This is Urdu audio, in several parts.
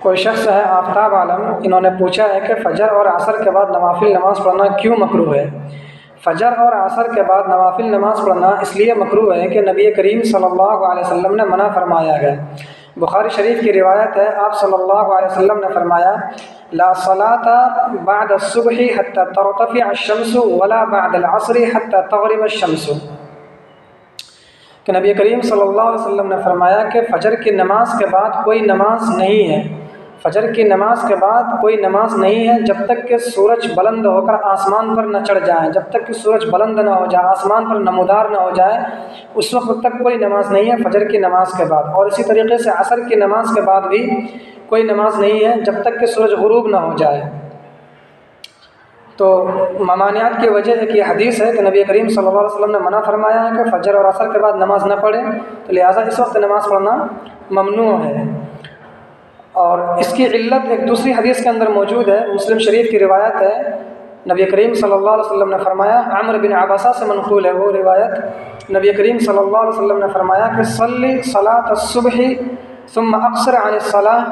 کوئی شخص ہے آفتاب عالم، انہوں نے پوچھا ہے کہ فجر اور عصر کے بعد نوافل نماز پڑھنا کیوں مکروہ ہے؟ فجر اور عصر کے بعد نوافل نماز پڑھنا اس لیے مکروہ ہے کہ نبی کریم صلی اللہ علیہ وسلم نے منع فرمایا ہے۔ بخاری شریف کی روایت ہے، آپ صلی اللہ علیہ وسلم نے فرمایا لا صلاة بعد الصبح حتى ترتفع الشمس ولا بعد العصر حتى تغرب الشمس، کہ نبی کریم صلی اللہ علیہ وسلم نے فرمایا کہ فجر کی نماز کے بعد کوئی نماز نہیں ہے، فجر کی نماز کے بعد کوئی نماز نہیں ہے جب تک کہ سورج بلند ہو کر آسمان پر نہ چڑھ جائے، جب تک کہ سورج بلند نہ ہو جائے، آسمان پر نمودار نہ ہو جائے، اس وقت تک کوئی نماز نہیں ہے فجر کی نماز کے بعد۔ اور اسی طریقے سے عصر کی نماز کے بعد بھی کوئی نماز نہیں ہے جب تک کہ سورج غروب نہ ہو جائے۔ تو ممانعات کی وجہ ایک یہ حدیث ہے کہ نبی کریم صلی اللہ علیہ وسلم نے منع فرمایا ہے کہ فجر اور عصر کے بعد نماز نہ پڑھیں، تو لہٰذا اس وقت نماز پڑھنا ممنوع ہے۔ اور اس کی علت ایک دوسری حدیث کے اندر موجود ہے، مسلم شریف کی روایت ہے، نبی کریم صلی اللہ علیہ وسلم نے فرمایا، عمرو بن عباسہ سے منقول ہے وہ روایت، نبی کریم صلی اللہ علیہ وسلم نے فرمایا کہ صلی صلاۃ الصبح ثم اقصر عن الصلاۃ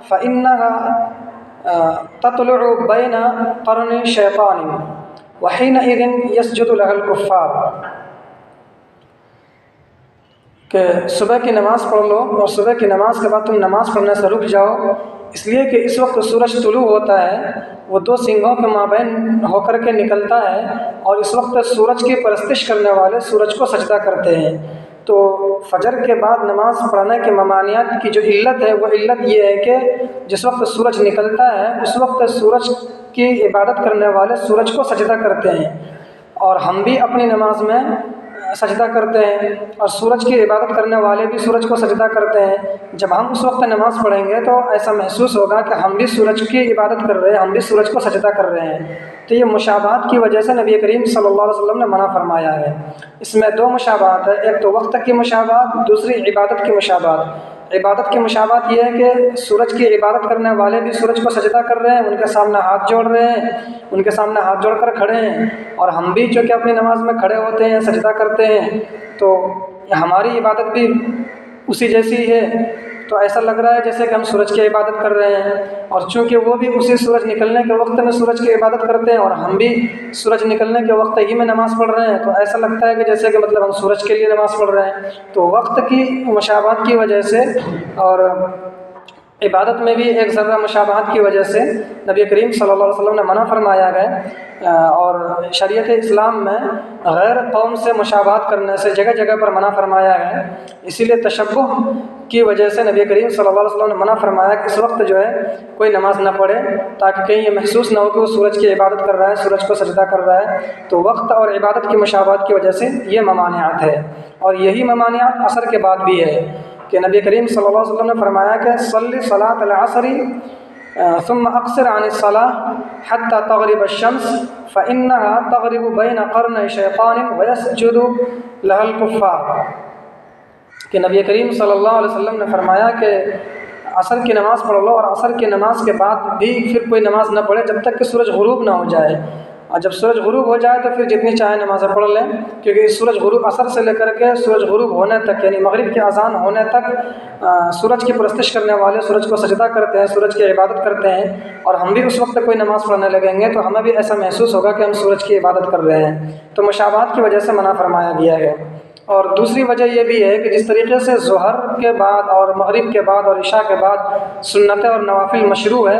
فإنها تطلع بین قرن شیطان وحینئذ یسجد لها الکفار، کہ صبح کی نماز پڑھ لو اور صبح کی نماز کے بعد تم نماز پڑھنے سے رک جاؤ، اس لیے کہ اس وقت سورج طلوع ہوتا ہے، وہ دو سنگھوں کے مابین ہو کر کے نکلتا ہے، اور اس وقت سورج کی پرستش کرنے والے سورج کو سجدہ کرتے ہیں۔ تو فجر کے بعد نماز پڑھنے کے ممانعات کی جو علت ہے وہ علت یہ ہے کہ جس وقت سورج نکلتا ہے اس وقت سورج کی عبادت کرنے والے سورج کو سجدہ کرتے ہیں، اور ہم بھی اپنی نماز میں سجدہ کرتے ہیں، اور سورج کی عبادت کرنے والے بھی سورج کو سجدہ کرتے ہیں۔ جب ہم اس وقت نماز پڑھیں گے تو ایسا محسوس ہوگا کہ ہم بھی سورج کی عبادت کر رہے ہیں، ہم بھی سورج کو سجدہ کر رہے ہیں۔ تو یہ مشابہت کی وجہ سے نبی کریم صلی اللہ علیہ وسلم نے منع فرمایا ہے۔ اس میں دو مشابہت ہے، ایک تو وقت کی مشابہت، دوسری عبادت کی مشابہت۔ عبادت کی مشابہت یہ ہے کہ سورج کی عبادت کرنے والے بھی سورج کو سجدہ کر رہے ہیں، ان کے سامنے ہاتھ جوڑ رہے ہیں، ان کے سامنے ہاتھ جوڑ کر کھڑے ہیں، اور ہم بھی جو کہ اپنی نماز میں کھڑے ہوتے ہیں، سجدہ کرتے ہیں، تو ہماری عبادت بھی اسی جیسی ہے۔ تو ایسا لگ رہا ہے جیسے کہ ہم سورج کی عبادت کر رہے ہیں، اور چونکہ وہ بھی اسی سورج نکلنے کے وقت میں سورج کی عبادت کرتے ہیں اور ہم بھی سورج نکلنے کے وقت ہی میں نماز پڑھ رہے ہیں، تو ایسا لگتا ہے کہ جیسے کہ مطلب ہم سورج کے لیے نماز پڑھ رہے ہیں۔ تو وقت کی مشابہت کی وجہ سے اور عبادت میں بھی ایک ذرہ مشابہت کی وجہ سے نبی کریم صلی اللہ علیہ وسلم نے منع فرمایا ہے، اور شریعت اسلام میں غیر قوم سے مشابہت کرنے سے جگہ جگہ پر منع فرمایا ہے۔ اسی لیے تشبہ کی وجہ سے نبی کریم صلی اللہ علیہ وسلم نے منع فرمایا کہ اس وقت جو ہے کوئی نماز نہ پڑھے، تاکہ کہیں یہ محسوس نہ ہو کہ وہ سورج کی عبادت کر رہا ہے، سورج کو سجدہ کر رہا ہے۔ تو وقت اور عبادت کی مشابہت کی وجہ سے یہ ممانعات ہے، اور یہی ممانعات عصر کے بعد بھی ہے، کہ نبی کریم صلی اللہ علیہ وسلم نے فرمایا کہ صلی صلاۃ العصر ثم اقصر عن الصلاۃ حتى تغرب الشمس فإنها تغرب بين قرني شیطان ويسجد لها الكفار، کہ نبی کریم صلی اللہ علیہ وسلم نے فرمایا کہ عصر کی نماز پڑھ لو، اور عصر کی نماز کے بعد بھی پھر کوئی نماز نہ پڑھے جب تک کہ سورج غروب نہ ہو جائے، اور جب سورج غروب ہو جائے تو پھر جتنی چاہے نمازیں پڑھ لیں، کیونکہ سورج غروب عصر سے لے کر کے سورج غروب ہونے تک، یعنی مغرب کی اذان ہونے تک سورج کی پرستش کرنے والے سورج کو سجدہ کرتے ہیں، سورج کی عبادت کرتے ہیں، اور ہم بھی اس وقت کوئی نماز پڑھنے لگیں گے تو ہمیں بھی ایسا محسوس ہوگا کہ ہم سورج کی عبادت کر رہے ہیں۔ تو مشابہت کی وجہ سے منع فرمایا گیا ہے۔ اور دوسری وجہ یہ بھی ہے کہ جس طریقے سے ظہر کے بعد اور مغرب کے بعد اور عشاء کے بعد سنتیں اور نوافل مشروع ہے،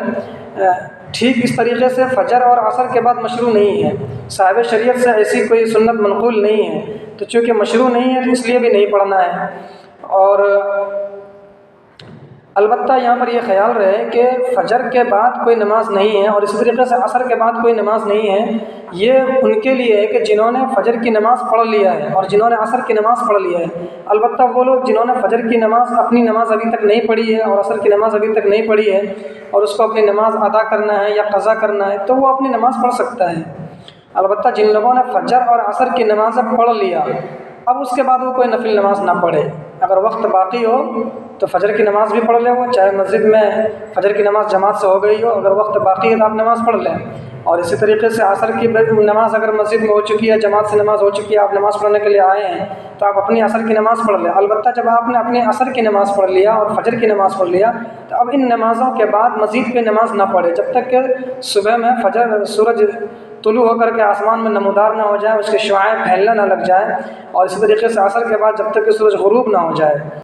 ٹھیک اس طریقے سے فجر اور عصر کے بعد مشروع نہیں ہے، صاحب شریعت سے ایسی کوئی سنت منقول نہیں ہے، تو چونکہ مشروع نہیں ہے تو اس لیے بھی نہیں پڑھنا ہے۔ اور البتہ یہاں پر یہ خیال رہے کہ فجر کے بعد کوئی نماز نہیں ہے اور اسی طریقے سے عصر کے بعد کوئی نماز نہیں ہے، یہ ان کے لیے ہے کہ جنہوں نے فجر کی نماز پڑھ لیا ہے اور جنہوں نے عصر کی نماز پڑھ لیا ہے۔ البتہ وہ لوگ جنہوں نے فجر کی نماز اپنی نماز ابھی تک نہیں پڑھی ہے اور عصر کی نماز ابھی تک نہیں پڑھی ہے اور اس کو اپنی نماز ادا کرنا ہے یا قضا کرنا ہے، تو وہ اپنی نماز پڑھ سکتا ہے۔ البتہ جن لوگوں نے فجر اور عصر کی نماز پڑھ لیا، اب اس کے بعد وہ کوئی نفل نماز نہ پڑھے، اگر وقت باقی ہو تو فجر کی نماز بھی پڑھ لے، وہ چاہے مسجد میں فجر کی نماز جماعت سے ہو گئی ہو، اگر وقت باقی ہے تو آپ نماز پڑھ لیں، اور اسی طریقے سے عصر کی نماز اگر مسجد میں ہو چکی ہے، جماعت سے نماز ہو چکی ہے، آپ نماز پڑھنے کے لیے آئے ہیں تو آپ اپنی عصر کی نماز پڑھ لیں۔ البتہ جب آپ نے اپنی عصر کی نماز پڑھ لیا اور فجر کی نماز پڑھ لیا تو اب ان نمازوں کے بعد مزید کوئی نماز نہ پڑھے جب تک کہ صبح میں سورج طلوع ہو کر کے آسمان میں نمودار نہ ہو جائے، اس کے شعاع پھیلنے نہ لگ جائے، اور اسی طریقے سے عصر کے بعد جب تک کہ سورج غروب نہ ہو جائے۔